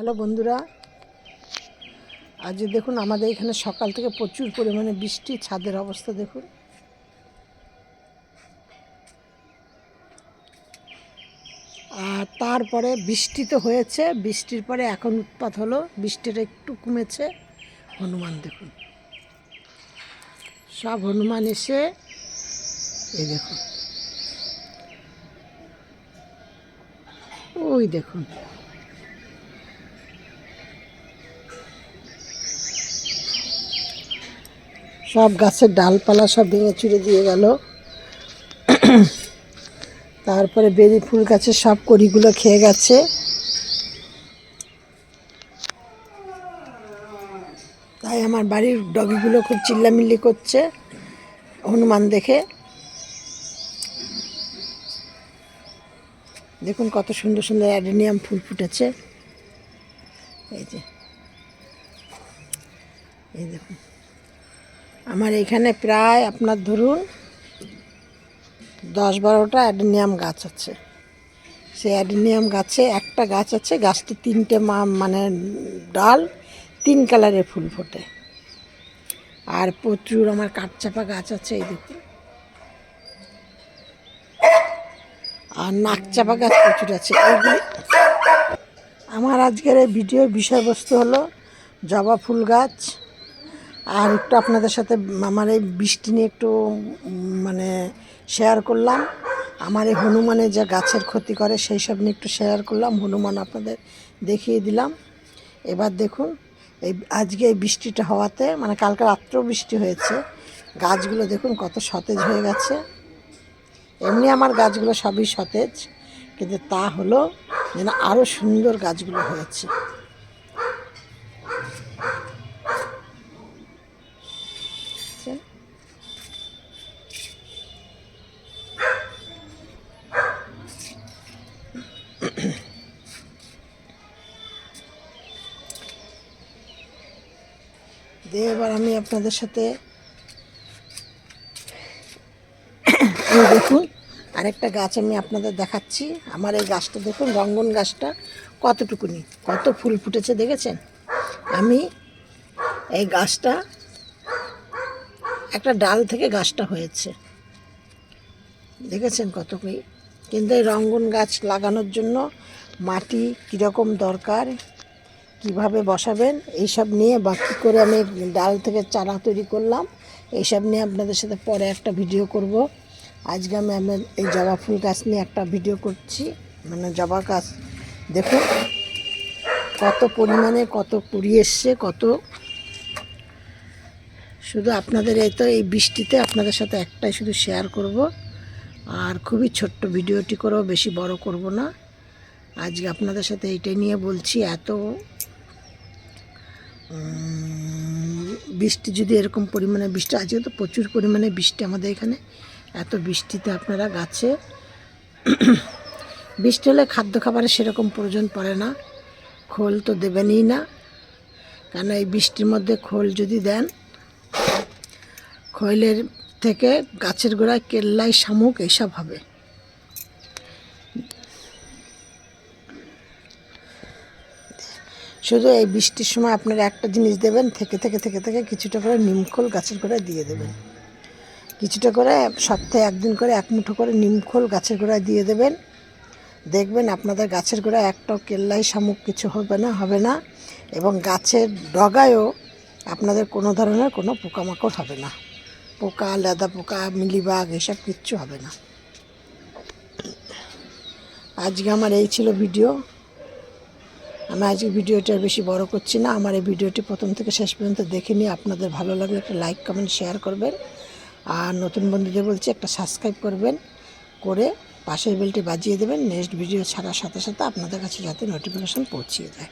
Hello বন্ধুরা, আজ দেখুন আমাদের এখানে সকাল থেকে প্রচুর পরিমাণে বৃষ্টি। ছাদের অবস্থা দেখুন। আর তারপরে বৃষ্টি তো হয়েছে, বৃষ্টির পরে এখন উৎপাত হলো, বৃষ্টিটা একটু কমেছে। হনুমান দেখুন, সব হনুমান এসে এই দেখুন, ওই দেখুন, সব গাছের ডালপালা সব ভেঙে চুরে দিয়ে গেল। তারপরে বেরি ফুল গাছের সব কড়িগুলো খেয়ে গেছে। তাই আমার বাড়ির ডগিগুলো খুব চিল্লামিল্লি করছে হনুমান দেখে। দেখুন কত সুন্দর সুন্দর অ্যাডেনিয়াম ফুল ফুটেছে। এই দেখুন, আমার এখানে প্রায় আপনার ধরুন 10-12টা অ্যাডেনিয়াম গাছ আছে। সেই অ্যাডেনিয়াম গাছে একটা গাছ আছে, গাছটি 3টে মানে ডাল 3 কালারের ফুল ফোটে। আর প্রচুর আমার কাঠচাপা গাছ আছে, এই দেখুন। আর নাকচাপা গাছ প্রচুর আছে। এইগুলি আমার আজকের এই ভিডিওর বিষয়বস্তু হলো জবা ফুল গাছ। আর একটু আপনাদের সাথে আমার এই বৃষ্টি নিয়ে একটু মানে শেয়ার করলাম। আমার এই হনুমানের যে গাছের ক্ষতি করে সেই সব নিয়ে একটু শেয়ার করলাম। হনুমান আপনাদের দেখিয়ে দিলাম। এবার দেখুন, আজকে এই বৃষ্টিটা হওয়াতে, মানে কালকে রাত্রেও বৃষ্টি হয়েছে, গাছগুলো দেখুন কত সতেজ হয়ে গেছে। এমনি আমার গাছগুলো সবই সতেজ, কিন্তু তা হলো যেন আরও সুন্দর গাছগুলো হয়েছে। এবার আমি আপনাদের সাথে দেখুন আরেকটা গাছ আমি আপনাদের দেখাচ্ছি। আমার এই গাছটা দেখুন, রঙ্গন গাছটা কতটুকুনি, কত ফুল ফুটেছে দেখেছেন। আমি এই গাছটা একটা ডাল থেকে গাছটা হয়েছে, দেখেছেন কতগুলি। কিন্তু এই রঙ্গন গাছ লাগানোর জন্য মাটি কীরকম দরকার, কিভাবে বসাবেন, এইসব নিয়ে বা কী করে আমি ডাল থেকে চারা তৈরি করলাম, এইসব নিয়ে আপনাদের সাথে পরে একটা ভিডিও করব। আজকে আমি আমার এই জবা ফুল গাছ নিয়ে একটা ভিডিও করছি। মানে জবা গাছ দেখুন কত পরিমাণে কত কুড়ি এসছে, কত। শুধু আপনাদের এই বৃষ্টিতে আপনাদের সাথে একটাই শুধু শেয়ার করব। আর খুবই ছোট্ট ভিডিওটি করব, বেশি বড় করব না। আজকে আপনাদের সাথে এইটাই নিয়ে বলছি। এত বৃষ্টি যদি এরকম পরিমাণে বৃষ্টি, আজকে তো প্রচুর পরিমাণে বৃষ্টি আমাদের এখানে। এত বৃষ্টিতে আপনারা গাছে বৃষ্টি হলে খাদ্য খাবারের সেরকম প্রয়োজন পড়ে না, খোল তো দেবেনই না। কেন এই বৃষ্টির মধ্যে খোল যদি দেন, খোলের থেকে গাছের গোড়ায় কেল্লাই, শামুক এইসব হবে। শুধু এই বৃষ্টির সময় আপনারা একটা জিনিস দেবেন, থেকে থেকে থেকে থেকে কিছুটা করে নিমখোল গাছের গোড়ায় দিয়ে দেবেন। কিছুটা করে সপ্তাহে একদিন করে 1 মুঠো করে নিমখোল গাছের গোড়ায় দিয়ে দেবেন। দেখবেন আপনাদের গাছের গোড়ায় একটাও কেল্লাই, শামুক কিছু হবে না। এবং গাছের ডগায়ও আপনাদের কোনো ধরনের কোনো পোকামাকড় হবে না। পোকা, লেদা পোকা, মিলিবাগ এসব কিচ্ছু হবে না। আজকে আমার এই ছিল ভিডিও। আমি আজকে ভিডিওটা বেশি বড় করছি না। আমার এই ভিডিওটি প্রথম থেকে শেষ পর্যন্ত দেখে নিয়ে আপনাদের ভালো লাগলে একটা লাইক, কমেন্ট, শেয়ার করবেন। আর নতুন বন্ধুদের বলছি একটা সাবস্ক্রাইব করবেন, করে পাশের বেলটি বাজিয়ে দেবেন। নেক্সট ভিডিও ছাড়ার সাথে সাথে আপনাদের কাছে যাতে নোটিফিকেশান পৌঁছিয়ে যায়।